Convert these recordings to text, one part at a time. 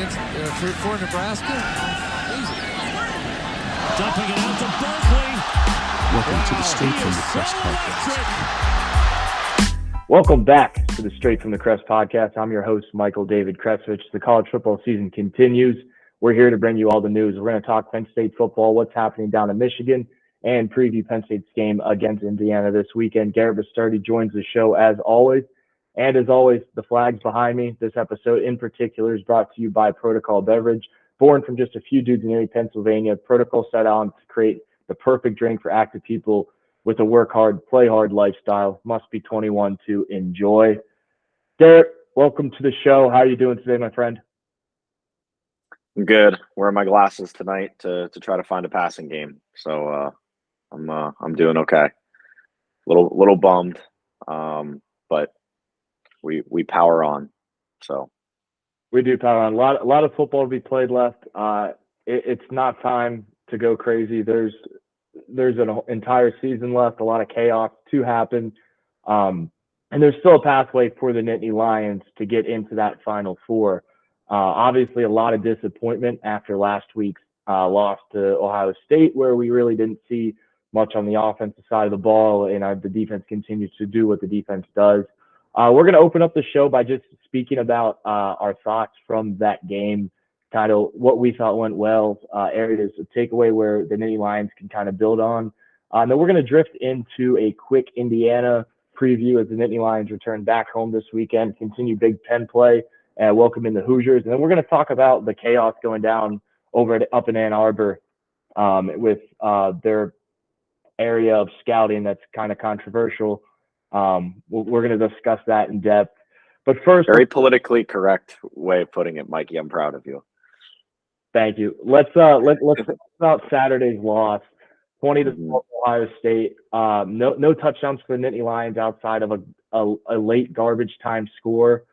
against for Nebraska. Easy. Dumping it out to Berkeley. Welcome to the Straight from the Crest podcast. Welcome back to the Straight from the Crest podcast. I'm your host, Michael David Kresvich. The college football season continues. We're here to bring you all the news. We're going to talk Penn State football, what's happening down in Michigan, and preview Penn State's game against Indiana this weekend. Garrett Bastardi joins the show as always. And as always, the flags behind me. This episode in particular is brought to you by Protocol Beverage. Born from just a few dudes in Erie, Pennsylvania, Protocol set out to create the perfect drink for active people with a work hard, play hard lifestyle. Must be 21 to enjoy. Garrett, welcome to the show. How are you doing today, my friend? I'm good. Wearing my glasses tonight to try to find a passing game. So I'm doing okay. Little bummed, but we power on. So we do power on. A lot of football to be played left. It's not time to go crazy. There's an entire season left. A lot of chaos to happen, and there's still a pathway for the Nittany Lions to get into that Final Four. Obviously, a lot of disappointment after last week's loss to Ohio State, where we really didn't see much on the offensive side of the ball, and the defense continues to do what the defense does. We're going to open up the show by just speaking about our thoughts from that game, kind of what we thought went well, areas of takeaway where the Nittany Lions can kind of build on. Then we're going to drift into a quick Indiana preview as the Nittany Lions return back home this weekend, continue Big Penn play, and welcome in the Hoosiers. And then we're going to talk about the chaos going down up in Ann Arbor with their area of scouting that's kind of controversial. We're going to discuss that in depth. But first, very politically correct way of putting it, Mikey. I'm proud of you. Thank you. Let's talk about Saturday's loss, 20-12 Ohio State. No touchdowns for the Nittany Lions outside of a late garbage time score.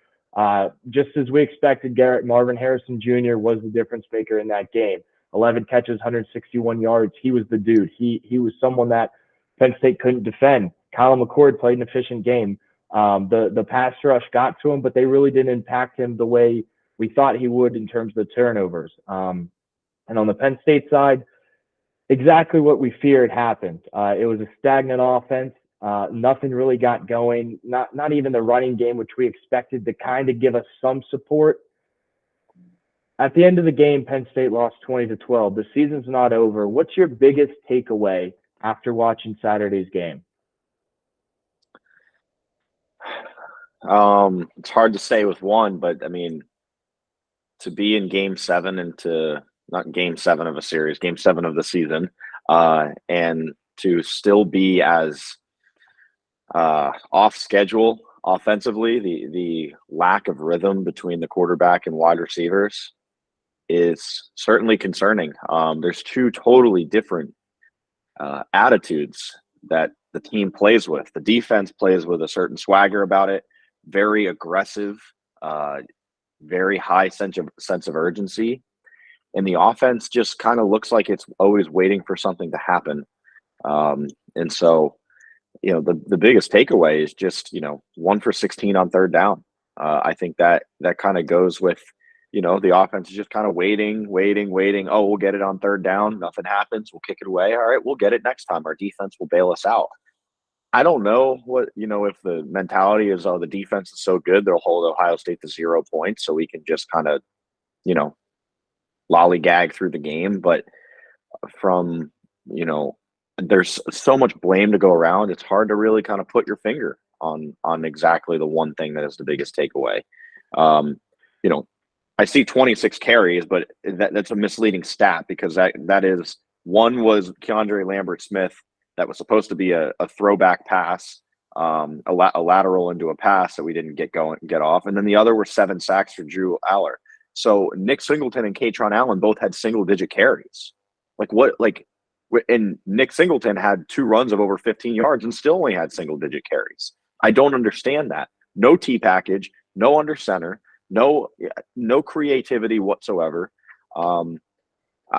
Just as we expected, Garrett, Marvin Harrison Jr. was the difference maker in that game. 11 catches, 161 yards. He was the dude. He was someone that Penn State couldn't defend. Kyle McCord played an efficient game. The pass rush got to him, but they really didn't impact him the way we thought he would in terms of the turnovers. And on the Penn State side, exactly what we feared happened. It was a stagnant offense. Nothing really got going. Not even the running game, which we expected to kind of give us some support. At the end of the game, Penn State lost 20-12. The season's not over. What's your biggest takeaway after watching Saturday's game? It's hard to say with one, but I mean, to be in game 7 and not game 7 of a series, game 7 of the season, and to still be as off schedule offensively, the lack of rhythm between the quarterback and wide receivers is certainly concerning. There's two totally different attitudes that the team plays with. The defense plays with a certain swagger about it, very aggressive, very high sense of urgency. And the offense just kind of looks like it's always waiting for something to happen. And so, the biggest takeaway is just, 1 for 16 on third down. I think that kind of goes with, the offense is just kind of waiting. Oh, we'll get it on third down. Nothing happens. We'll kick it away. All right, we'll get it next time. Our defense will bail us out. I don't know what, if the mentality is, the defense is so good, they'll hold Ohio State to 0 points so we can just kind of, lollygag through the game. But from, there's so much blame to go around. It's hard to really kind of put your finger on exactly the one thing that is the biggest takeaway. I see 26 carries, but that's a misleading stat because that is one was Keandre Lambert-Smith. That was supposed to be a throwback pass, a lateral into a pass that we didn't get off. And then the other were 7 sacks for Drew Aller. So Nick Singleton and Katron Allen both had single-digit carries. And Nick Singleton had 2 runs of over 15 yards and still only had single-digit carries. I don't understand that. No T package, no under center, no creativity whatsoever.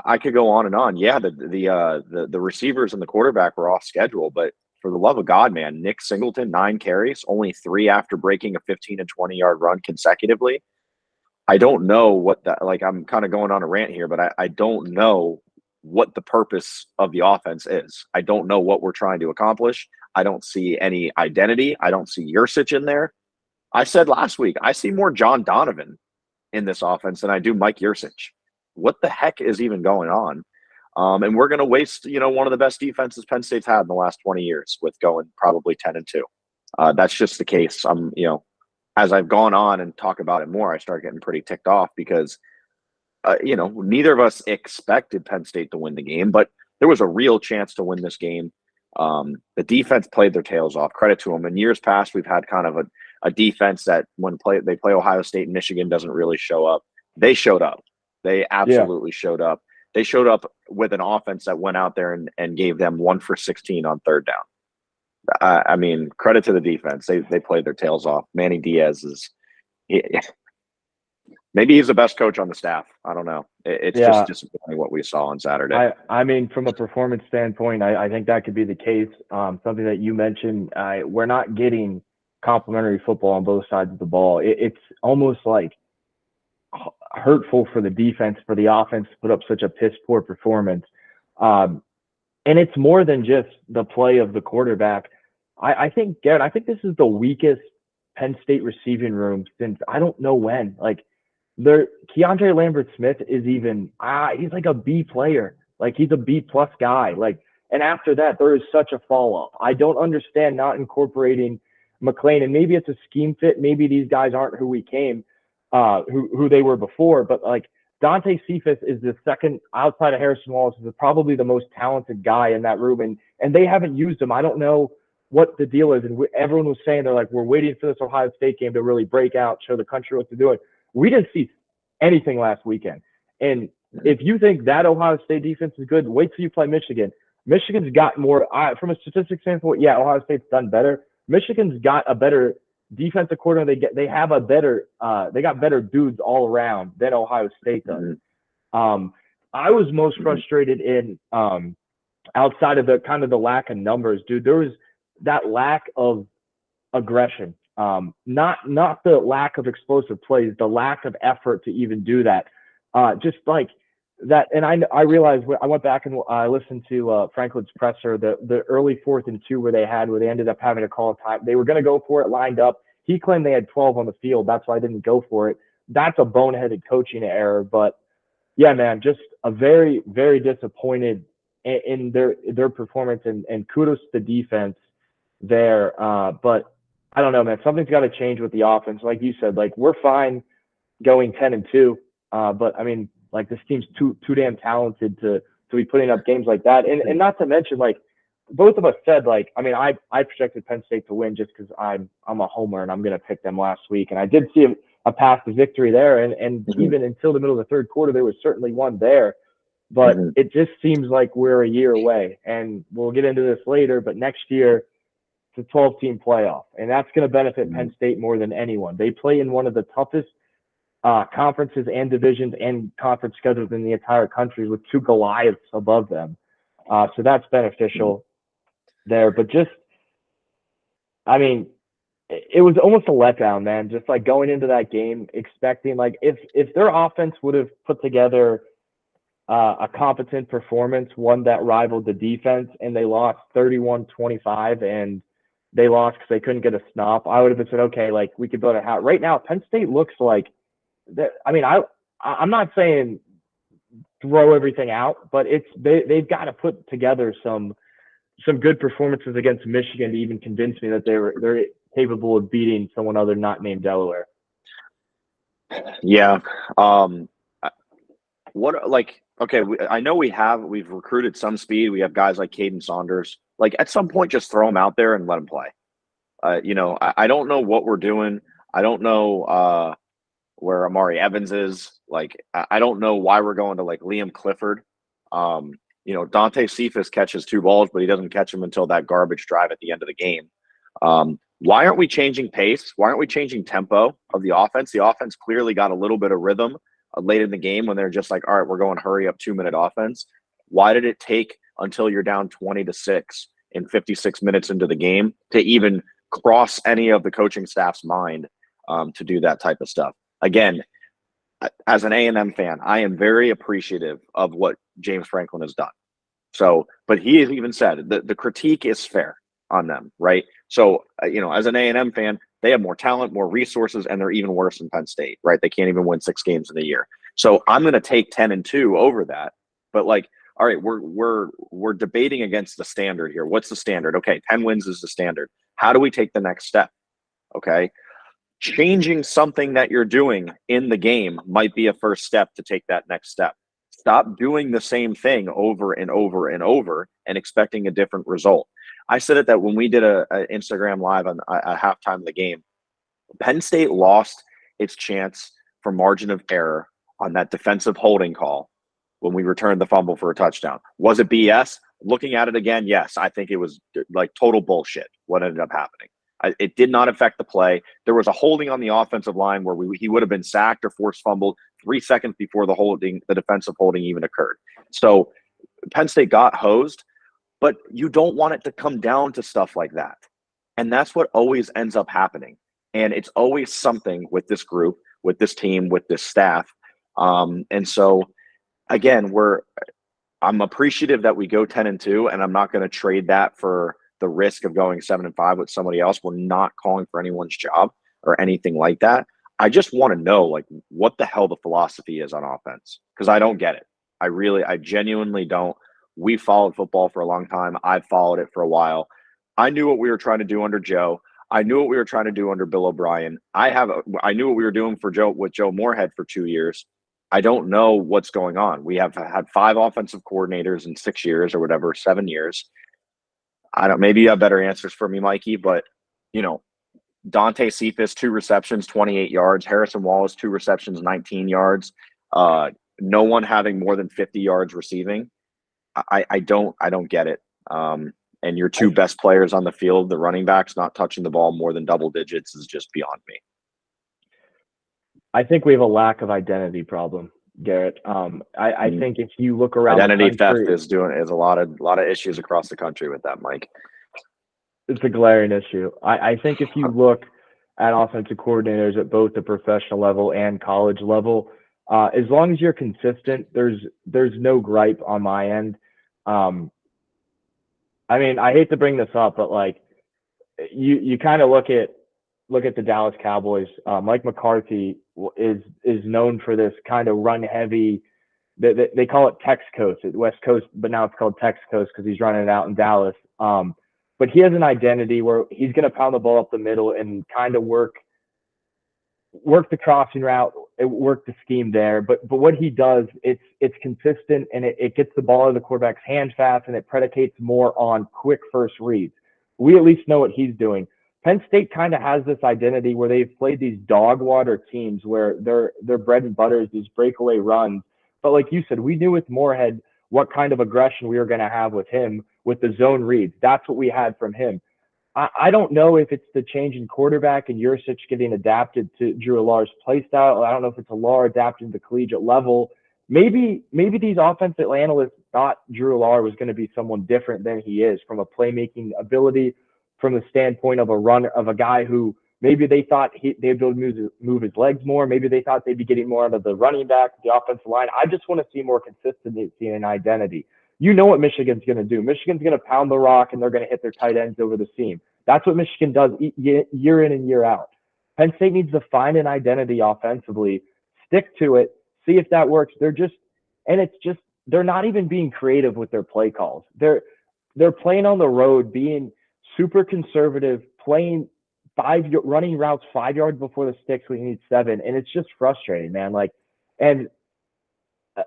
I could go on and on. Yeah, the receivers and the quarterback were off schedule, but for the love of God, man, Nick Singleton, 9 carries, only 3 after breaking a 15 and 20-yard run consecutively. I don't know what that, like, I'm kind of going on a rant here, but I don't know what the purpose of the offense is. I don't know what we're trying to accomplish. I don't see any identity. I don't see Yurcich in there. I said last week, I see more John Donovan in this offense than I do Mike Yurcich. What the heck is even going on? And we're going to waste, one of the best defenses Penn State's had in the last 20 years with going probably 10-2. That's just the case. As I've gone on and talk about it more, I start getting pretty ticked off because, neither of us expected Penn State to win the game, but there was a real chance to win this game. The defense played their tails off. Credit to them. In years past, we've had kind of a defense that when they play Ohio State and Michigan doesn't really show up. They showed up. They absolutely showed up. They showed up with an offense that went out there and gave them 1 for 16 on third down. Credit to the defense. They played their tails off. Manny Diaz maybe he's the best coach on the staff. I don't know. It's just disappointing what we saw on Saturday. From a performance standpoint, I think that could be the case. Something that you mentioned, we're not getting complimentary football on both sides of the ball. It's almost like hurtful for the defense, for the offense to put up such a piss poor performance. And it's more than just the play of the quarterback. I think, Garrett, this is the weakest Penn State receiving room since I don't know when. Like, Keandre Lambert-Smith is even he's like a B player. Like, he's a B+ guy. Like, and after that, there is such a fall off. I don't understand not incorporating McClain, and maybe it's a scheme fit. Maybe these guys aren't who who they were before. But like, Dante Cephas is the second outside of Harrison Wallace, is probably the most talented guy in that room, and they haven't used him. I don't know what the deal is. And everyone was saying they're like, we're waiting for this Ohio State game to really break out, show the country what they're doing. We didn't see anything last weekend. And if you think that Ohio State defense is good, wait till you play Michigan. Michigan's got more from a statistics standpoint. Yeah, Ohio State's done better. Michigan's got a better defensive coordinator. They have a better they got better dudes all around than Ohio State does. I was most frustrated in outside of the kind of the lack of numbers, dude. There was that lack of aggression, not the lack of explosive plays, the lack of effort to even do that. Just like that. And I realized I went back and I listened to Franklin's presser, the early 4th and 2 where they ended up having to call a time. They were going to go for it, lined up. He claimed they had 12 on the field. That's why I didn't go for it. That's a boneheaded coaching error. But yeah, man, just a very, very disappointed in their performance, and kudos to the defense there. But I don't know, man. Something's got to change with the offense. Like you said, like, we're fine going 10-2. But I mean, like, this team's too damn talented to be putting up games like that. And not to mention, like, both of us said, like, I mean, I projected Penn State to win just because I'm a homer and I'm going to pick them last week. And I did see a path to victory there. And even until the middle of the third quarter, there was certainly one there. But it just seems like we're a year away. And we'll get into this later, but next year it's a 12-team playoff. And that's going to benefit Penn State more than anyone. They play in one of the toughest conferences and divisions and conference schedules in the entire country with 2 Goliaths above them. So that's beneficial there. But just, I mean, it was almost a letdown, man. Just like going into that game, expecting, like, if their offense would have put together a competent performance, one that rivaled the defense, and they lost 31-25 and they lost because they couldn't get a stop, I would have said, okay, like, we could build a house. Right now, Penn State looks like that. I mean, I'm not saying throw everything out, but they've got to put together some good performances against Michigan to even convince me that they're capable of beating someone other not named Delaware. Yeah. I know we've recruited some speed. We have guys like Caden Saunders. Like, at some point, just throw them out there and let them play. I don't know what we're doing. I don't know where Amari Evans is. Like, I don't know why we're going to, like, Liam Clifford. Dante Cephas catches 2 balls, but he doesn't catch them until that garbage drive at the end of the game. Why aren't we changing pace? Why aren't we changing tempo of the offense? The offense clearly got a little bit of rhythm late in the game when they're just like, all right, we're going hurry up 2-minute offense. Why did it take until you're down 20-6 in 56 minutes into the game to even cross any of the coaching staff's mind to do that type of stuff? Again, as an A&M fan, I am very appreciative of what James Franklin has done. So, but he has even said the critique is fair on them, right? So, as an A&M fan, they have more talent, more resources, and they're even worse than Penn State, right? They can't even win 6 games in a year. So I'm going to take 10-2 over that. But all right, we're debating against the standard here. What's the standard? Okay, 10 wins is the standard. How do we take the next step? Okay. Changing something that you're doing in the game might be a first step to take that next step. Stop doing the same thing over and over and over and expecting a different result. I said it that when we did a Instagram live on a halftime of the game, Penn State lost its chance for margin of error on that defensive holding call when we returned the fumble for a touchdown. Was it BS? Looking at it again, yes, I think it was like total bullshit what ended up happening. It did not affect the play. There was a holding on the offensive line where he would have been sacked or forced fumbled 3 seconds before the defensive holding even occurred. So Penn State got hosed, but you don't want it to come down to stuff like that. And that's what always ends up happening. And it's always something with this group, with this team, with this staff. And so, again, I'm appreciative that we go 10-2, and I'm not going to trade that for the risk of going 7-5 with somebody else. We're not calling for anyone's job or anything like that. I just want to know what the hell the philosophy is on offense, because I don't get it. I genuinely don't. We followed football for a long time. I've followed it for a while. I knew what we were trying to do under Joe. I knew what we were trying to do under Bill O'Brien. I knew what we were doing with Joe Moorhead for 2 years. I don't know what's going on. We have had 5 offensive coordinators in 6 years or whatever, 7 years. Maybe you have better answers for me, Mikey, but Dante Cephas, 2 receptions, 28 yards. Harrison Wallace, 2 receptions, 19 yards. No one having more than 50 yards receiving. I don't get it. And your 2 best players on the field, the running backs, not touching the ball more than double digits is just beyond me. I think we have a lack of identity problem, Garrett. I think if you look around, identity theft is a lot of issues across the country with that, Mike. It's a glaring issue. I think if you look at offensive coordinators at both the professional level and college level, as long as you're consistent, there's no gripe on my end. I mean, I hate to bring this up, but you kind of look at the Dallas Cowboys. Mike McCarthy is known for this kind of run heavy. They call it Tex Coast, West Coast, but now it's called Tex Coast because he's running it out in Dallas. But he has an identity where he's going to pound the ball up the middle and kind of work the crossing route, work the scheme there. But what he does, it's consistent, and it gets the ball out of the quarterback's hand fast, and it predicates more on quick first reads. We at least know what he's doing. Penn State kind of has this identity where they've played these dog water teams where their bread and butter is these breakaway runs. But like you said, we knew with Moorhead what kind of aggression we were going to have with him with the zone reads. That's what we had from him. I don't know if it's the change in quarterback and Yurcich getting adapted to Drew Allar's play style. I don't know if it's Allar adapting to the collegiate level. Maybe these offensive analysts thought Drew Allar was going to be someone different than he is from a playmaking ability, from the standpoint of a guy who maybe they thought they'd be able to move his legs more. Maybe they thought they'd be getting more out of the running back, the offensive line. I just want to see more consistency and identity. You know what Michigan's going to do. Michigan's going to pound the rock, and they're going to hit their tight ends over the seam. That's what Michigan does year in and year out. Penn State needs to find an identity offensively, stick to it, see if that works. They're not even being creative with their play calls. They're playing on the road, being super conservative, playing running routes 5 yards before the sticks when you need 7, and it's just frustrating, man. And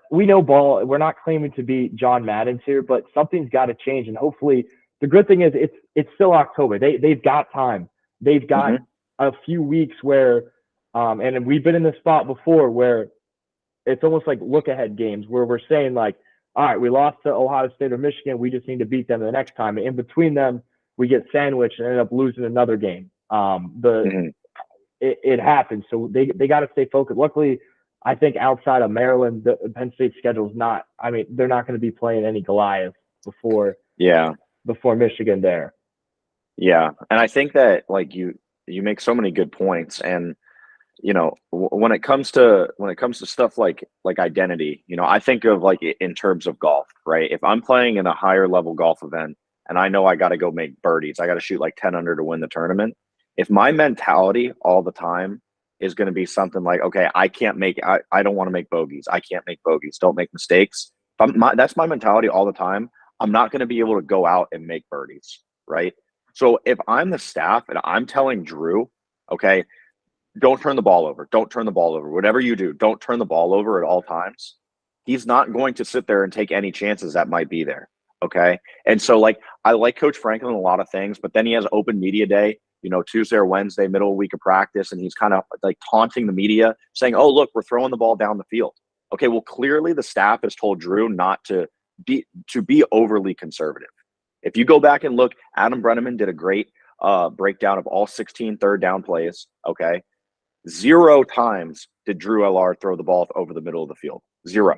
we know ball. We're not claiming to be John Madden's here, but something's got to change, and hopefully, the good thing is it's still October. They've got time. They've got a few weeks where, and we've been in this spot before where it's almost like look ahead games where we're saying all right, we lost to Ohio State or Michigan. We just need to beat them the next time. And in between them, we get sandwiched and end up losing another game. It happens. So they got to stay focused. Luckily, I think outside of Maryland, the Penn State schedule is not. I mean, they're not going to be playing any Goliath before Michigan there. Yeah, and I think that you make so many good points, and when it comes to stuff like identity, I think of like in terms of golf, right? If I'm playing in a higher level golf event and I know I got to go make birdies, I got to shoot like 10 under to win the tournament. If my mentality all the time is going to be something like, okay, I don't want to make bogeys. I can't make bogeys. Don't make mistakes. That's my mentality all the time. I'm not going to be able to go out and make birdies, right? So if I'm the staff and I'm telling Drew, okay, don't turn the ball over. Don't turn the ball over. Whatever you do, don't turn the ball over at all times. He's not going to sit there and take any chances that might be there. Okay. And so like, I like Coach Franklin a lot of things, but then he has open media day, Tuesday or Wednesday, middle of week of practice. And he's kind of like taunting the media saying, oh, look, we're throwing the ball down the field. Okay. Well, clearly the staff has told Drew not to be overly conservative. If you go back and look, Adam Brenneman did a great breakdown of all 16 third down plays. Okay. 0 times did Drew LR throw the ball over the middle of the field. 0.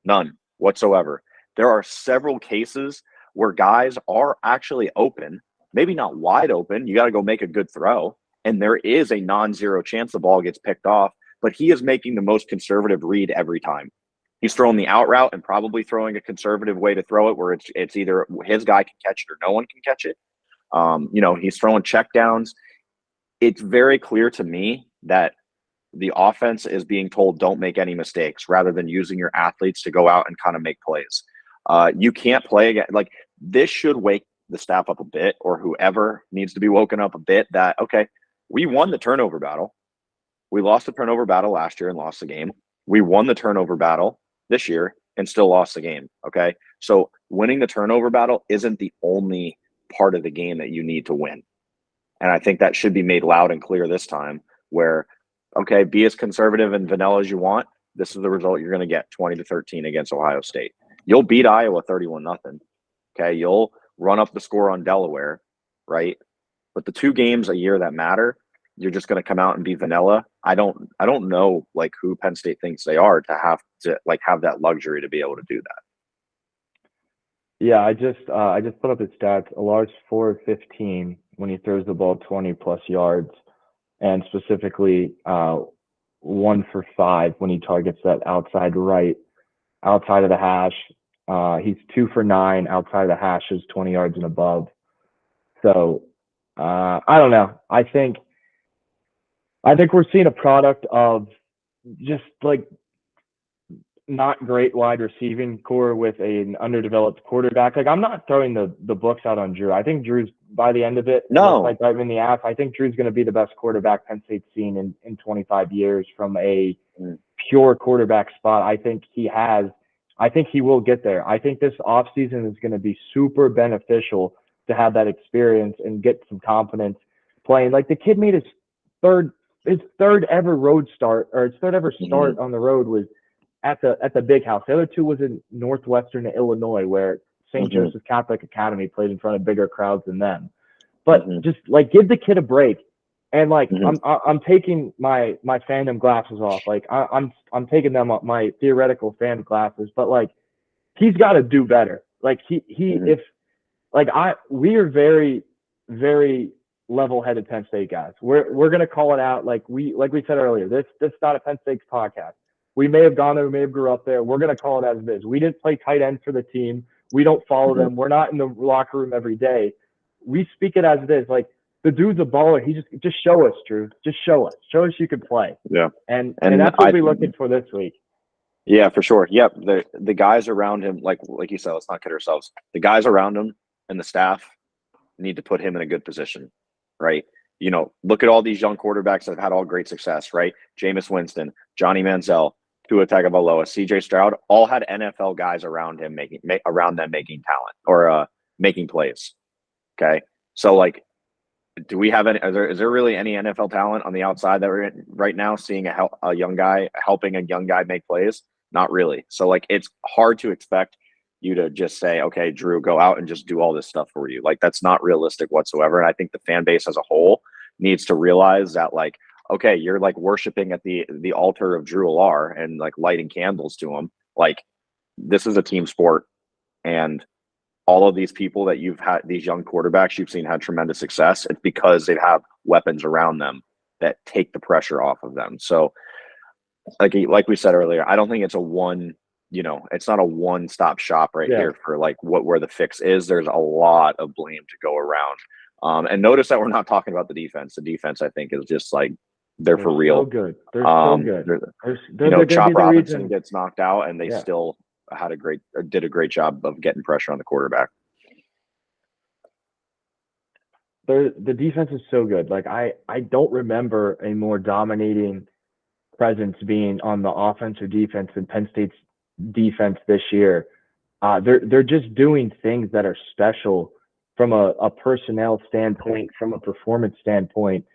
None whatsoever. There are several cases where guys are actually open, maybe not wide open. You got to go make a good throw. And there is a non-zero chance the ball gets picked off, but he is making the most conservative read every time. He's throwing the out route and probably throwing a conservative way to throw it where it's either his guy can catch it or no one can catch it. He's throwing check downs. It's very clear to me that the offense is being told don't make any mistakes rather than using your athletes to go out and kind of make plays. You can't play again. Like, this should wake the staff up a bit, or whoever needs to be woken up a bit, that, okay, we won the turnover battle. We lost the turnover battle last year and lost the game. We won the turnover battle this year and still lost the game. Okay. So winning the turnover battle isn't the only part of the game that you need to win. And I think that should be made loud and clear this time, where, okay, be as conservative and vanilla as you want. This is the result you're going to get, 20-13 against Ohio State. You'll beat Iowa 31-0. Okay. You'll run up the score on Delaware, right? But the 2 games a year that matter, you're just going to come out and be vanilla. I don't know like who Penn State thinks they are to have that luxury to be able to do that. Yeah, I just put up his stats. Alar's 4-15 when he throws the ball 20 plus yards, and specifically 1 for 5 when he targets that outside right, outside of the hash. He's 2 for 9 outside of the hashes, 20 yards and above. So I don't know. I think we're seeing a product of just like not great wide receiving core with an underdeveloped quarterback. Like, I'm not throwing the books out on Drew. I think Drew's, by the end of it, like diving in the ass, I think Drew's going to be the best quarterback Penn State's seen in 25 years from a pure quarterback spot. I think he will get there. I think this offseason is going to be super beneficial to have that experience and get some confidence playing. Like, the kid made his third ever road start, or his third ever start on the road was at the Big House. The other 2 was in Northwestern Illinois, where St. Joseph Catholic Academy played in front of bigger crowds than them. But just like, give the kid a break. And like, I'm taking my fandom glasses off. Like, I'm taking them off, my theoretical fan glasses. But like, he's got to do better. Like, we are very, very level-headed Penn State guys. We're gonna call it out. Like we said earlier, this is not a Penn State podcast. We may have gone there, we may have grew up there. We're going to call it as it is. We didn't play tight end for the team. We don't follow them. We're not in the locker room every day. We speak it as it is. Like, the dude's a baller. He just show us, Drew. Just show us. Show us you can play. Yeah. And that's what we're looking for this week. Yeah, for sure. Yep. The guys around him, like you said, let's not kid ourselves. The guys around him and the staff need to put him in a good position, right? Look at all these young quarterbacks that have had all great success, right? Jameis Winston, Johnny Manziel, Tua Tagovailoa, CJ Stroud, all had NFL guys around him making talent or making plays. Okay, so like, do we have any? Is there really any NFL talent on the outside that we're in right now? Seeing a young guy helping a young guy make plays, not really. So like, it's hard to expect you to just say, okay, Drew, go out and just do all this stuff for you. Like, that's not realistic whatsoever. And I think the fan base as a whole needs to realize that, like, okay, you're like worshiping at the altar of Drew Alar and like lighting candles to him. Like, this is a team sport, and all of these people that you've had, these young quarterbacks you've seen had tremendous success. It's because they have weapons around them that take the pressure off of them. So like we said earlier, I don't think it's a one, it's not a one-stop shop right here for like where the fix is. There's a lot of blame to go around. And notice that we're not talking about the defense. The defense, I think, is just like they're for real. So good. They're so good. Chop Robinson gets knocked out, and they still did a great job of getting pressure on the quarterback. The defense is so good. Like I don't remember a more dominating presence being on the offense or defense than Penn State's defense this year. They're just doing things that are special from a personnel standpoint, from a performance standpoint.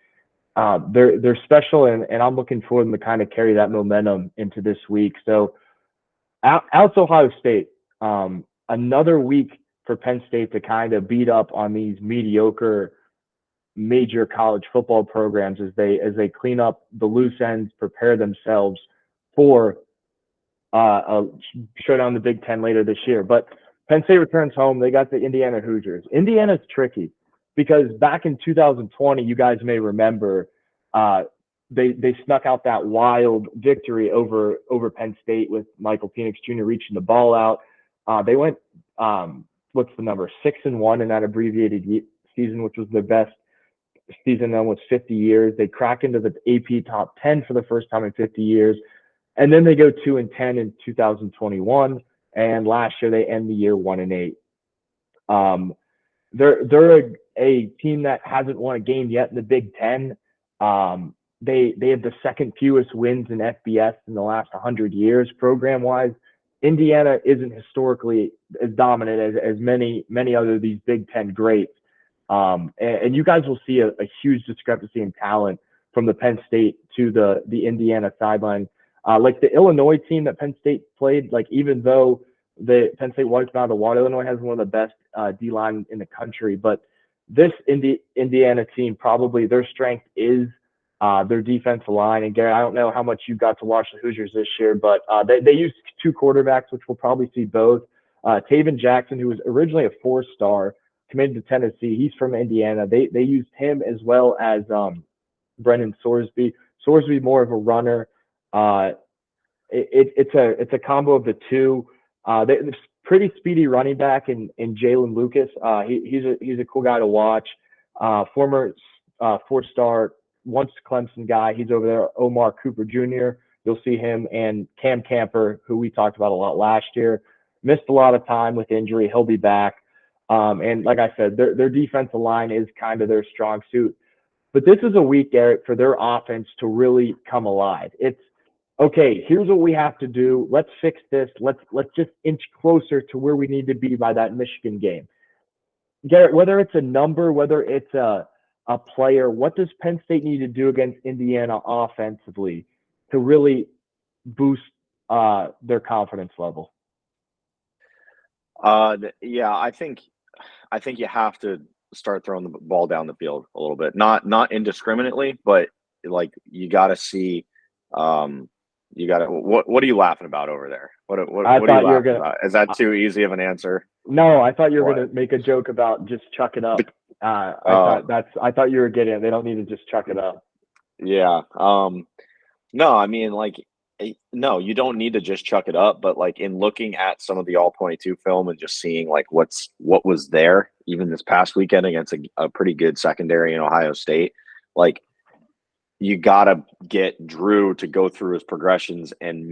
They're special, and I'm looking for them to kind of carry that momentum into this week. So out's Ohio State. Another week for Penn State to kind of beat up on these mediocre major college football programs as they clean up the loose ends, prepare themselves for a showdown in the Big Ten later this year. But Penn State returns home. They got the Indiana Hoosiers. Indiana's tricky because back in 2020, you guys may remember, they snuck out that wild victory over Penn State with Michael Penix Jr. reaching the ball out. They went, what's the number, 6-1 in that abbreviated season, which was their best season in almost 50 years. They crack into the AP top 10 for the first time in 50 years. And then they go 2-10 in 2021. And last year they end the year 1-8. They're a team that hasn't won a game yet in the Big Ten. They have the second fewest wins in FBS in the last 100 years program wise. Indiana isn't historically as dominant as many other of these Big Ten greats. And you guys will see a huge discrepancy in talent from the Penn State to the Indiana sideline. Like the Illinois team that Penn State played, like even though the Penn State wiped them out of the water, Illinois has one of the best D-line in the country. But this Indiana team, probably their strength is their defensive line. And Garrett, I don't know how much you got to watch the Hoosiers this year, but they used two quarterbacks, which we'll probably see both. Taven Jackson, who was originally a 4-star, committed to Tennessee. He's from Indiana. They used him as well as Brendan Sorsby. Sorsby more of a runner. It's a combo of the two. There's pretty speedy running back in Jalen Lucas. He's a cool guy to watch. Former 4-star, once Clemson guy. He's over there. Omar Cooper Jr. You'll see him, and Cam Camper, who we talked about a lot last year, missed a lot of time with injury. He'll be back. And like I said, their defensive line is kind of their strong suit. But this is a week, Garrett, for their offense to really come alive. It's okay. Here's what we have to do. Let's fix this. Let's just inch closer to where we need to be by that Michigan game. Garrett, whether it's a number, whether it's a player, what does Penn State need to do against Indiana offensively to really boost their confidence level? Yeah, I think you have to start throwing the ball down the field a little bit, not indiscriminately, but like you got to see, what are you laughing about over there? What are you laughing about? Is that too easy of an answer? No, I thought you were going to make a joke about just chuck it up. I thought you were getting it. They don't need to just chuck it up. Yeah. No, I mean, like, no, you don't need to just chuck it up, but like in looking at some of the all-22 film and just seeing like what was there even this past weekend against a pretty good secondary in Ohio State, like you got to get Drew to go through his progressions and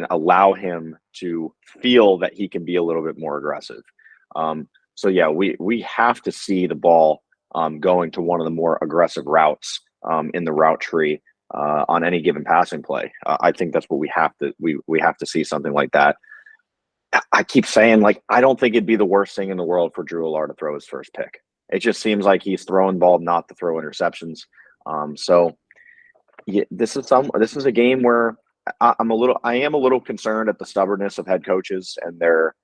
allow him to feel that he can be a little bit more aggressive. So yeah, we have to see the ball going to one of the more aggressive routes in the route tree on any given passing play. I think that's what we have to see, something like that. I keep saying, like, I don't think it'd be the worst thing in the world for Drew Allard to throw his first pick. It just seems like he's throwing ball not to throw interceptions. So yeah, this is a game where I am a little concerned at the stubbornness of head coaches and their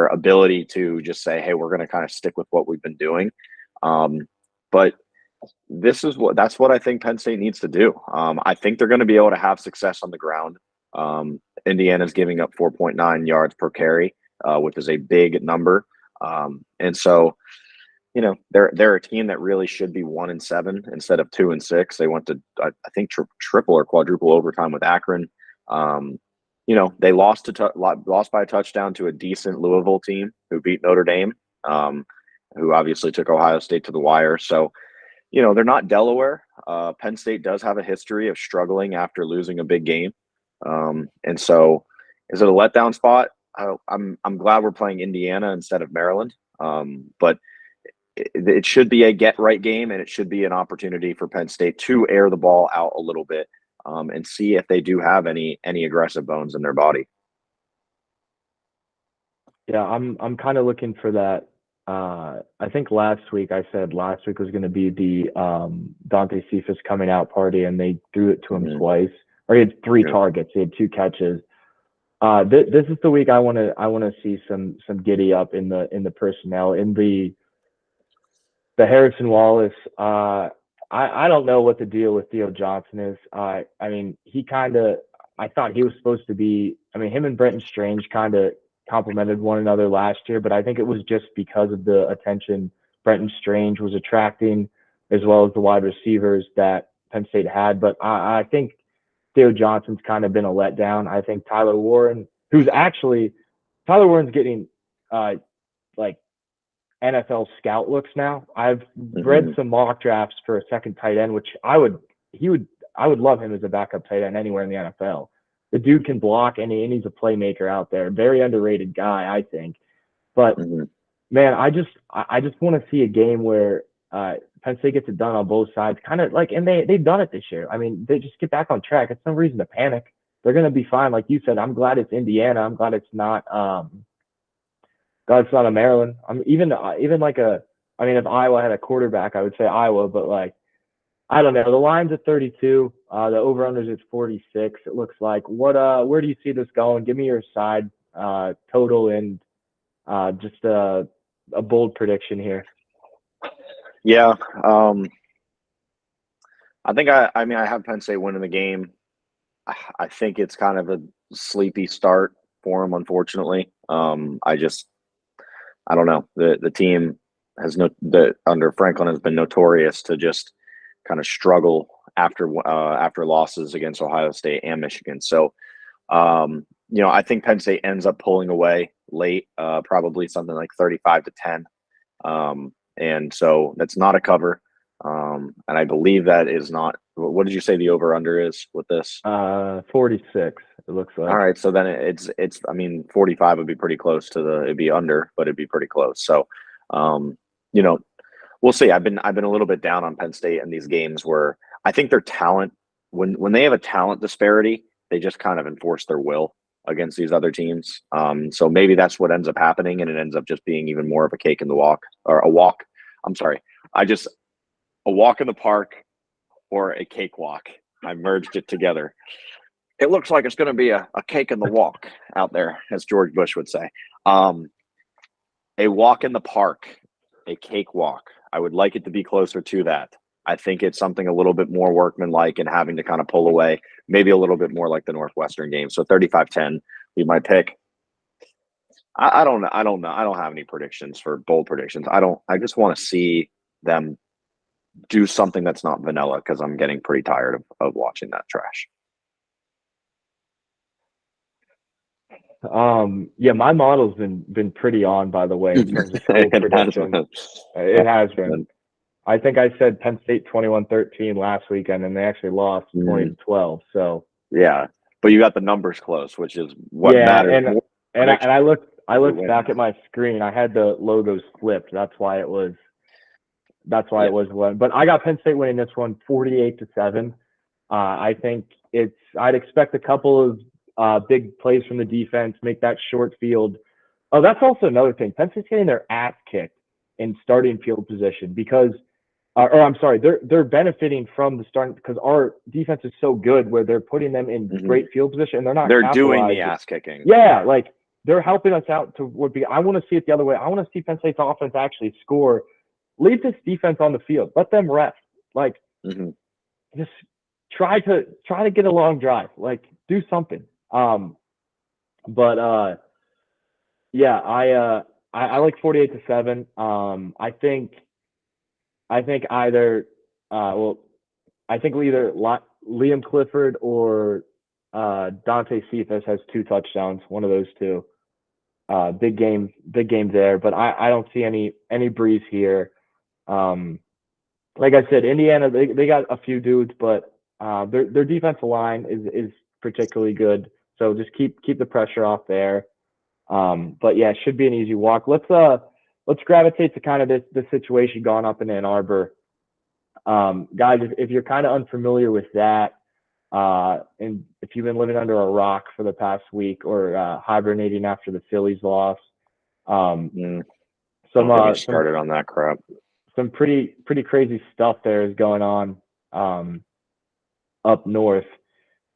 ability to just say, hey, we're going to kind of stick with what we've been doing. But that's what I think Penn State needs to do. I think they're going to be able to have success on the ground. Indiana's giving up 4.9 yards per carry, which is a big number. And so, they're a team that really should be 1-7 instead of 2-6. They went to I think triple or quadruple overtime with Akron. They lost lost by a touchdown to a decent Louisville team who beat Notre Dame, who obviously took Ohio State to the wire. So, they're not Delaware. Penn State does have a history of struggling after losing a big game. And so is it a letdown spot? I'm glad we're playing Indiana instead of Maryland. But it should be a get right game, and it should be an opportunity for Penn State to air the ball out a little bit, and see if they do have any aggressive bones in their body. Yeah, I'm kind of looking for that. I think last week I said last week was going to be the Dante Cephas coming out party, and they threw it to him twice. Or he had 3 targets, he had 2 catches. This is the week I want to see some giddy up in the personnel in the Harrison Wallace. I don't know what the deal with Theo Johnson is. I mean, I thought he was supposed to be. I mean, him and Brenton Strange kind of complemented one another last year, but I think it was just because of the attention Brenton Strange was attracting, as well as the wide receivers that Penn State had. But I think Theo Johnson's kind of been a letdown. I think Tyler Warren's getting like NFL scout looks now. I've read some mock drafts for a second tight end, which I would love him as a backup tight end anywhere in the NFL. The dude can block, and he's a playmaker out there. Very underrated guy, I think. But man, I just want to see a game where Penn State gets it done on both sides, kind of like, and they've done it this year. I mean, they just get back on track. It's no reason to panic. They're going to be fine, like you said. I'm glad it's Indiana. I'm glad it's not. Glad it's not a Maryland. I'm even like I mean, if Iowa had a quarterback, I would say Iowa, but like, I don't know. The line's at 32. The over/under's at 46. It looks like. Where do you see this going? Give me your side total and just a bold prediction here. Yeah, I think I have Penn State winning the game. I think it's kind of a sleepy start for them, unfortunately. I don't know. The team under Franklin has been notorious to just kind of struggle after losses against Ohio State and Michigan. So, I think Penn State ends up pulling away late, probably something like 35-10. And so that's not a cover. And I believe that is not. What did you say the over/under is with this? 46. It looks like. All right, so then it's. I mean, 45 would be pretty close to it'd be under, but it'd be pretty close. So, we'll see. I've been a little bit down on Penn State in these games where I think their talent, when they have a talent disparity, they just kind of enforce their will against these other teams. So maybe that's what ends up happening, and it ends up just being even more of a cake in the walk or a walk. I'm sorry. A walk in the park or a cakewalk. I merged it together. It looks like it's going to be a cake in the walk out there, as George Bush would say. A walk in the park, a cakewalk. I would like it to be closer to that. I think it's something a little bit more workmanlike and having to kind of pull away, maybe a little bit more like the Northwestern game. So 35-10 be my pick. I don't know. I don't have any predictions for bold predictions. I just want to see them do something that's not vanilla because I'm getting pretty tired of watching that trash. Yeah, my model's been pretty on, by the way, in terms of school prediction. It has been. I think I said Penn State 21-13 last weekend, and they actually lost 20-12. So yeah, but you got the numbers close, which is what matters. And I looked back at my screen. I had the logos flipped. That's why it was. It was one. But I got Penn State winning this one 48-7. I think I'd expect a couple of big plays from the defense, make that short field. Oh, that's also another thing. Penn State's getting their ass kicked in starting field position because, they're benefiting from the starting because our defense is so good where they're putting them in great field position and they're not. They're doing the ass kicking. Yeah, like they're helping us out to what be. I want to see it the other way. I want to see Penn State's offense actually score. Leave this defense on the field. Let them rest. Like, just try to get a long drive. Like, do something. I like 48-7. I think I think either, I think either Liam Clifford or Dante Cephas has 2 touchdowns. One of those two. Big game there. But I don't see any breeze here. Like I said, Indiana they got a few dudes, but their defensive line is particularly good. So just keep the pressure off there. But yeah, it should be an easy walk. Let's gravitate to kind of this situation going up in Ann Arbor. Guys, if you're kind of unfamiliar with that, and if you've been living under a rock for the past week or hibernating after the Phillies loss, Don't get me started on that crap. Some pretty crazy stuff there is going on up north.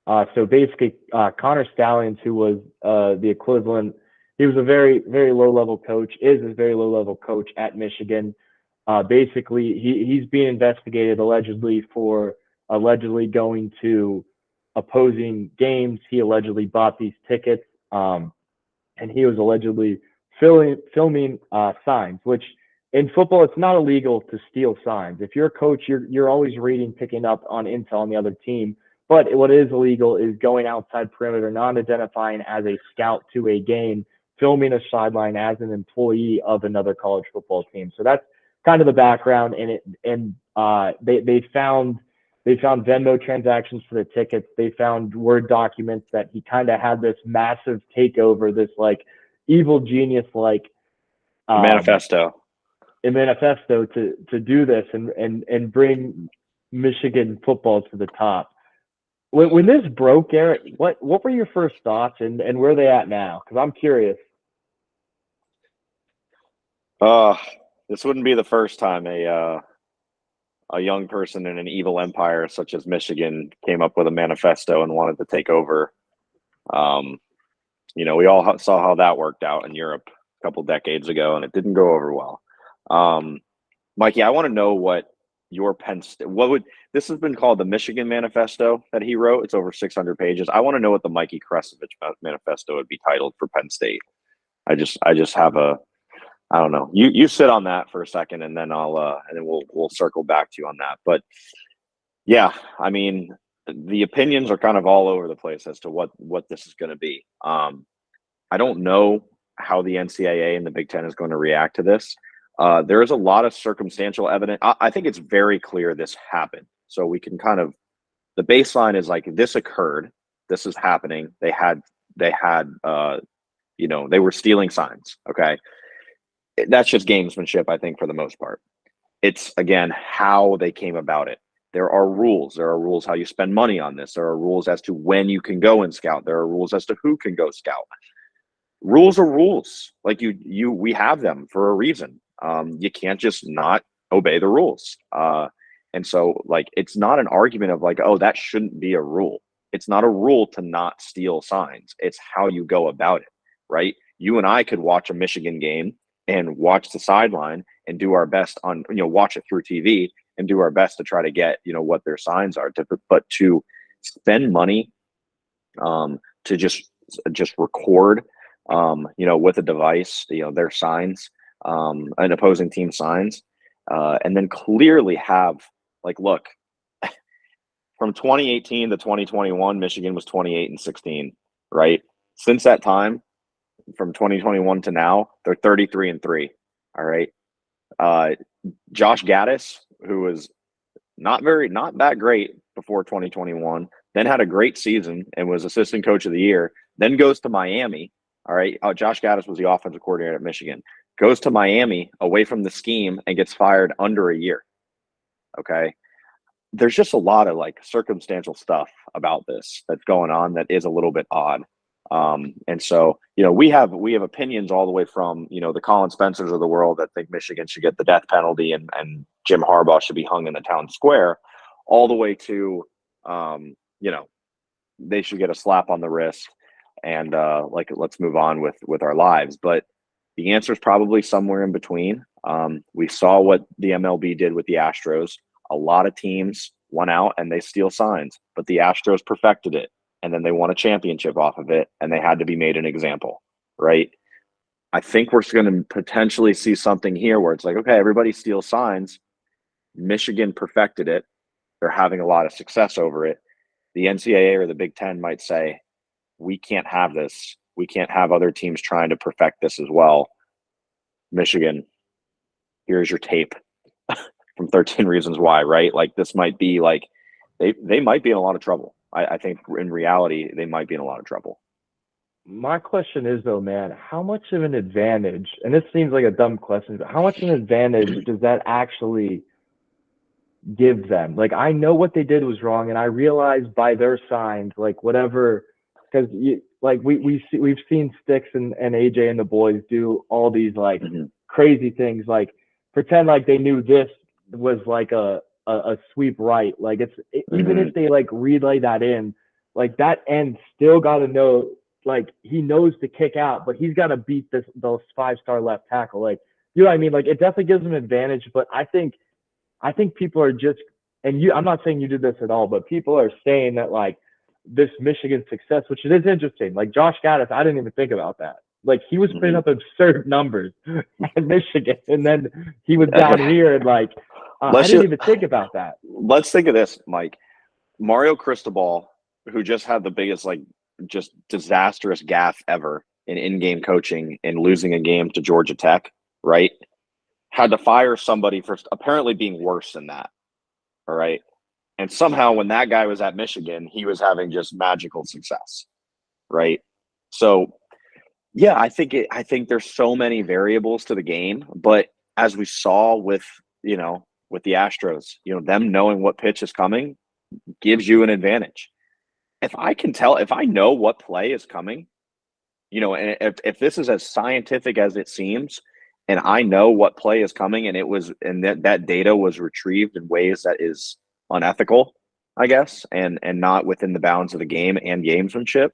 So basically, Connor Stallions, who was the equivalent, he was a very low level coach, is a very low level coach at Michigan. Basically, he's being investigated allegedly for going to opposing games. He allegedly bought these tickets, and he was allegedly filming signs, which in football, it's not illegal to steal signs. If you're a coach, you're always reading, picking up on intel on the other team. But what is illegal is going outside perimeter, non-identifying as a scout to a game, filming a sideline as an employee of another college football team. So that's kind of the background. And they found Venmo transactions for the tickets. They found Word documents that he kind of had this massive takeover, this like evil genius like Manifesto. A manifesto to do this and bring Michigan football to the top. When this broke, Garrett, what were your first thoughts and where are they at now? Because I'm curious. This wouldn't be the first time a young person in an evil empire such as Michigan came up with a manifesto and wanted to take over. We all saw how that worked out in Europe a couple decades ago, and it didn't go over well. Mikey, I want to know what your Penn State, this has been called the Michigan Manifesto that he wrote. It's over 600 pages. I want to know what the Mikey Kresovich Manifesto would be titled for Penn State. I just have I don't know. You sit on that for a second, and then we'll circle back to you on that. But yeah, I mean, the opinions are kind of all over the place as to what this is going to be. I don't know how the NCAA and the Big Ten is going to react to this. There is a lot of circumstantial evidence. I think it's very clear this happened. So we can the baseline is like this occurred. This is happening. They were stealing signs. Okay. That's just gamesmanship, I think, for the most part. It's, again, how they came about it. There are rules. There are rules how you spend money on this. There are rules as to when you can go and scout. There are rules as to who can go scout. Rules are rules. Like we have them for a reason. You can't just not obey the rules. And so, like, it's not an argument of like, oh, that shouldn't be a rule. It's not a rule to not steal signs. It's how you go about it, right? You and I could watch a Michigan game and watch the sideline and do our best on, watch it through TV and do our best to try to get, what their signs are. But to spend money to just record, with a device, their signs, an opposing team signs, and then clearly have, like, look, from 2018 to 2021, Michigan was 28-16, right? Since that time, from 2021 to now, they're 33-3. All right. Josh Gaddis, who was not that great before 2021, then had a great season and was assistant coach of the year, then goes to Miami. All right. Josh Gaddis was the offensive coordinator at Michigan, goes to Miami away from the scheme and gets fired under a year. Okay. There's just a lot of like circumstantial stuff about this that's going on that is a little bit odd. And so, we have opinions all the way from, the Colin Spencers of the world that think Michigan should get the death penalty and Jim Harbaugh should be hung in the town square, all the way to, they should get a slap on the wrist and, let's move on with our lives. But the answer is probably somewhere in between. We saw what the MLB did with the Astros. A lot of teams went out and they steal signs, but the Astros perfected it. And then they won a championship off of it, and they had to be made an example, right? I think we're going to potentially see something here where it's like, okay, everybody steals signs. Michigan perfected it. They're having a lot of success over it. The NCAA or the Big Ten might say, we can't have this. We can't have other teams trying to perfect this as well. Michigan, here's your tape from 13 Reasons Why, right? Like this might be like they might be in a lot of trouble. I think in reality, they might be in a lot of trouble. My question is though, man, how much of an advantage, and this seems like a dumb question, but how much of an advantage does that actually give them? Like, I know what they did was wrong, and I realize by their signs, like whatever, because we've seen Sticks and AJ and the boys do all these like crazy things, like pretend like they knew this was like a sweep right. Like even if they like relay that in, like that end still got to know, like he knows to kick out, but he's got to beat those 5-star left tackle. Like, you know what I mean? Like it definitely gives him an advantage, but I think people are just, and I'm not saying you did this at all, but people are saying that like this Michigan success, which it is interesting. Like Josh Gaddis, I didn't even think about that. Like he was putting up absurd numbers at Michigan, and then he was down here, and like I didn't even think about that. Let's think of this, Mike. Mario Cristobal, who just had the biggest like just disastrous gaffe ever in-game coaching and losing a game to Georgia Tech, right? Had to fire somebody for apparently being worse than that. All right. And somehow when that guy was at Michigan, he was having just magical success. Right. So yeah, I think there's so many variables to the game, but as we saw with the Astros, them knowing what pitch is coming gives you an advantage. If I know what play is coming, and if this is as scientific as it seems, and I know what play is coming, and that data was retrieved in ways that is unethical, I guess, and not within the bounds of the game and gamesmanship,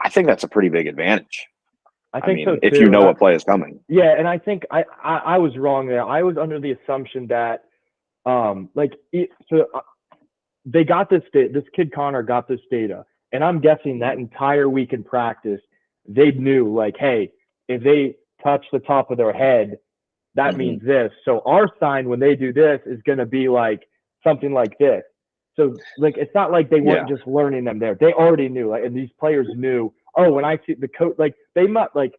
I think that's a pretty big advantage. I think so too. If you know what play is coming. Yeah, and I think I was wrong there. I was under the assumption that they got this kid Connor got this data, and I'm guessing that entire week in practice, they knew like, hey, if they touch the top of their head, that means this. So our sign when they do this is going to be like something like this. So like it's not like they weren't just learning them there. They already knew, like, and these players knew. Oh, when I see the coach, like they might like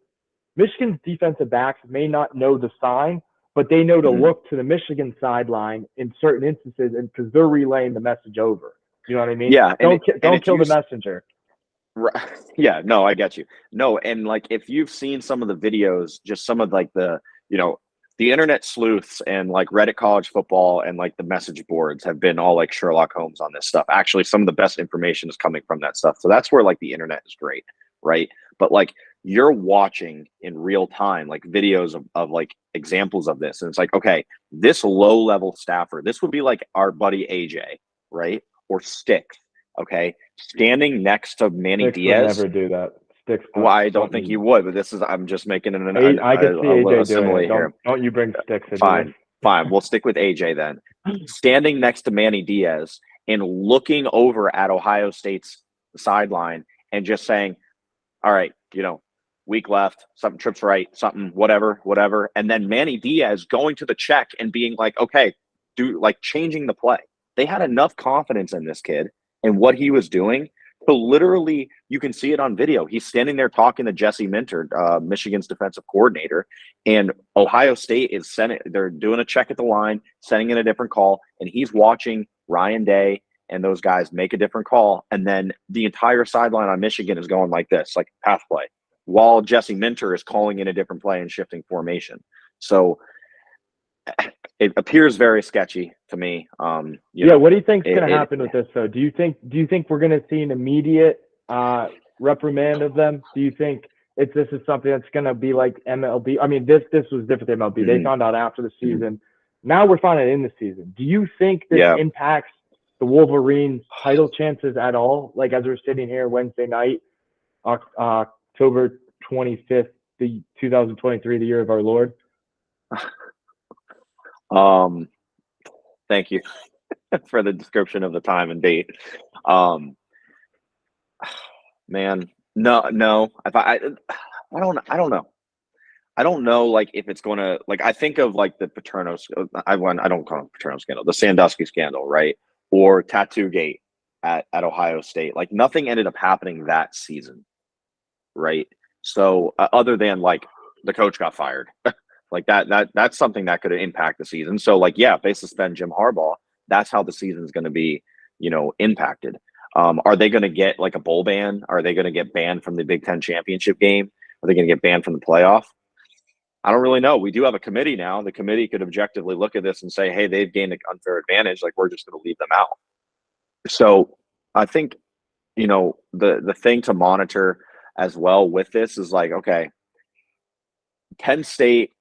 Michigan's defensive backs may not know the sign, but they know to look to the Michigan sideline in certain instances, and because they're relaying the message over. You know what I mean? Yeah. Don't kill the messenger. Right. Yeah. No, I get you. No, and like if you've seen some of the videos, just some of like the internet sleuths and like Reddit college football and like the message boards have been all like Sherlock Holmes on this stuff. Actually, some of the best information is coming from that stuff. So that's where like the internet is great, right? But like you're watching in real time like videos of like examples of this, and it's like, okay, this low level staffer, this would be like our buddy AJ, right? Or Sticks, okay, standing next to Manny Diaz. Would never do that. Sticks. Well, I don't think he would, but I'm just making I can see AJ doing it. Don't you bring Sticks into Fine. Fine. We'll stick with AJ then. Standing next to Manny Diaz and looking over at Ohio State's sideline and just saying, all right, week left, something trips right, something, whatever. And then Manny Diaz going to the check and being like, okay, changing the play. They had enough confidence in this kid and what he was doing. So literally, you can see it on video. He's standing there talking to Jesse Minter, Michigan's defensive coordinator, and Ohio State is they're doing a check at the line, sending in a different call, and he's watching Ryan Day and those guys make a different call. And then the entire sideline on Michigan is going like this, like path play, while Jesse Minter is calling in a different play and shifting formation. So it appears very sketchy to me. What do you think is going to happen with this though? Do you think we're going to see an immediate reprimand of them? Do you think this is something that's going to be like MLB? I mean, this was different than MLB. They found out after the season. Now we're finding out in the season. Do you think this impacts the Wolverines' title chances at all? Like as we're sitting here Wednesday night, October 25th, 2023, the year of our Lord. Thank you for the description of the time and date. Man, no. If I don't know. I don't know, like, if it's going to, like, I think of, like, the Paterno, I don't call it Paterno scandal, the Sandusky scandal, right? Or Tattoo Gate at Ohio State. Like, nothing ended up happening that season, right? So, other than, like, the coach got fired, like, that's something that could impact the season. So, like, yeah, if they suspend Jim Harbaugh, that's how the season's going to be, impacted. Are they going to get, like, a bowl ban? Are they going to get banned from the Big Ten championship game? Are they going to get banned from the playoff? I don't really know. We do have a committee now. The committee could objectively look at this and say, hey, they've gained an unfair advantage. Like, we're just going to leave them out. So I think, the thing to monitor as well with this is like, okay, Penn State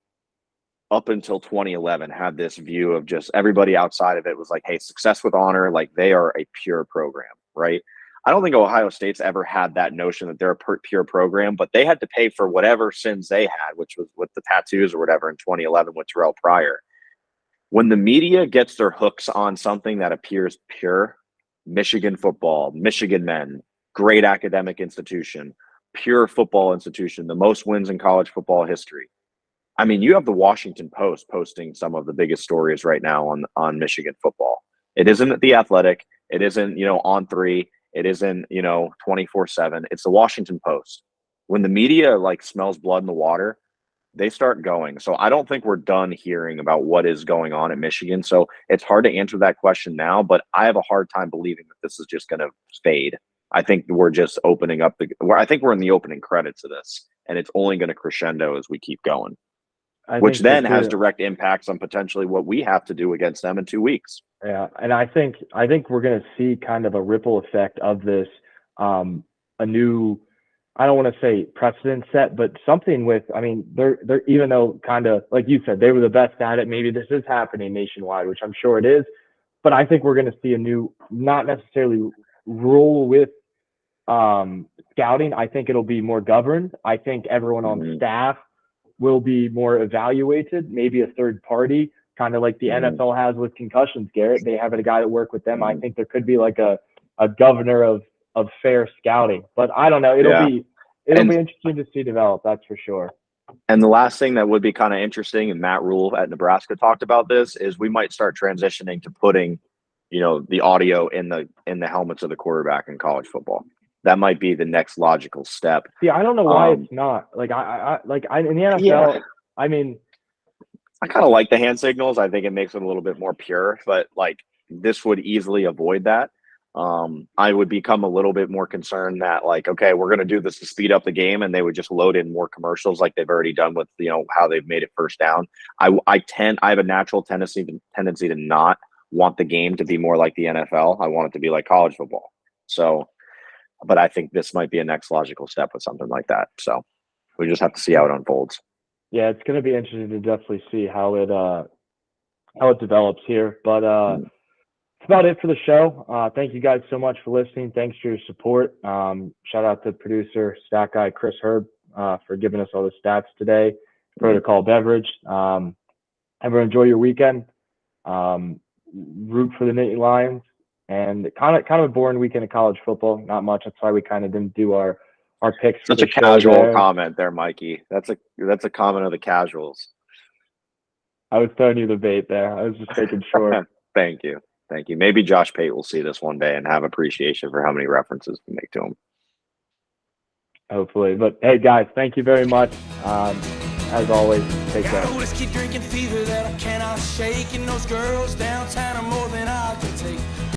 up until 2011 had this view of just everybody outside of it was like, hey, success with honor, like they are a pure program, right? I don't think Ohio State's ever had that notion that they're a pure program, but they had to pay for whatever sins they had, which was with the tattoos or whatever in 2011 with Terrell Pryor. When the media gets their hooks on something that appears pure, Michigan football, Michigan men, great academic institution, pure football institution, the most wins in college football history. I mean, you have the Washington Post posting some of the biggest stories right now on Michigan football. It isn't The Athletic. It isn't, On 3. It isn't, 24/7. It's the Washington Post. When the media like smells blood in the water, they start going. So I don't think we're done hearing about what is going on in Michigan. So it's hard to answer that question now, but I have a hard time believing that this is just going to fade. I think we're just opening up I think we're in the opening credits of this, and it's only going to crescendo as we keep going, which then has direct impacts on potentially what we have to do against them in 2 weeks. Yeah, and I think we're going to see kind of a ripple effect of this, a new, I don't want to say precedent set, but something with, I mean, they're even though kind of like you said, they were the best at it. Maybe this is happening nationwide, which I'm sure it is, but I think we're going to see a new, not necessarily rule with scouting. I think it'll be more governed. I think everyone on staff will be more evaluated, maybe a third party, kind of like the NFL has with concussions, Garrett. They have a guy that work with them. I think there could be like a governor of fair scouting, but I don't know. It'll be interesting to see develop. That's for sure. And the last thing that would be kind of interesting, and Matt Rule at Nebraska talked about this, is we might start transitioning to putting, the audio in the helmets of the quarterback in college football. That might be the next logical step. See, I don't know why it's not. Like I in the NFL. Yeah. I mean, I kind of like the hand signals. I think it makes it a little bit more pure, but like this would easily avoid that. I would become a little bit more concerned that like, okay, we're going to do this to speed up the game, and they would just load in more commercials like they've already done with, how they've made it first down. I have a natural tendency to not want the game to be more like the NFL. I want it to be like college football. So, but I think this might be a next logical step with something like that. So we just have to see how it unfolds. Yeah, it's going to be interesting to definitely see how it develops here. But that's about it for the show. Thank you guys so much for listening. Thanks for your support. Shout out to producer, stat guy Chris Herb for giving us all the stats today. Protocol Beverage. Everyone enjoy your weekend. Root for the Nittany Lions. And kind of a boring weekend of college football. Not much. That's why we kind of didn't do our picks. Such a casual comment there, Mikey. That's a comment of the casuals. I was throwing you the bait there. I was just making sure. Thank you. Maybe Josh Pate will see this one day and have appreciation for how many references we make to him. Hopefully. But hey, guys, thank you very much. As always, take care. Whiskey drinking fever that I cannot shake, and those girls downtown are more than I can take.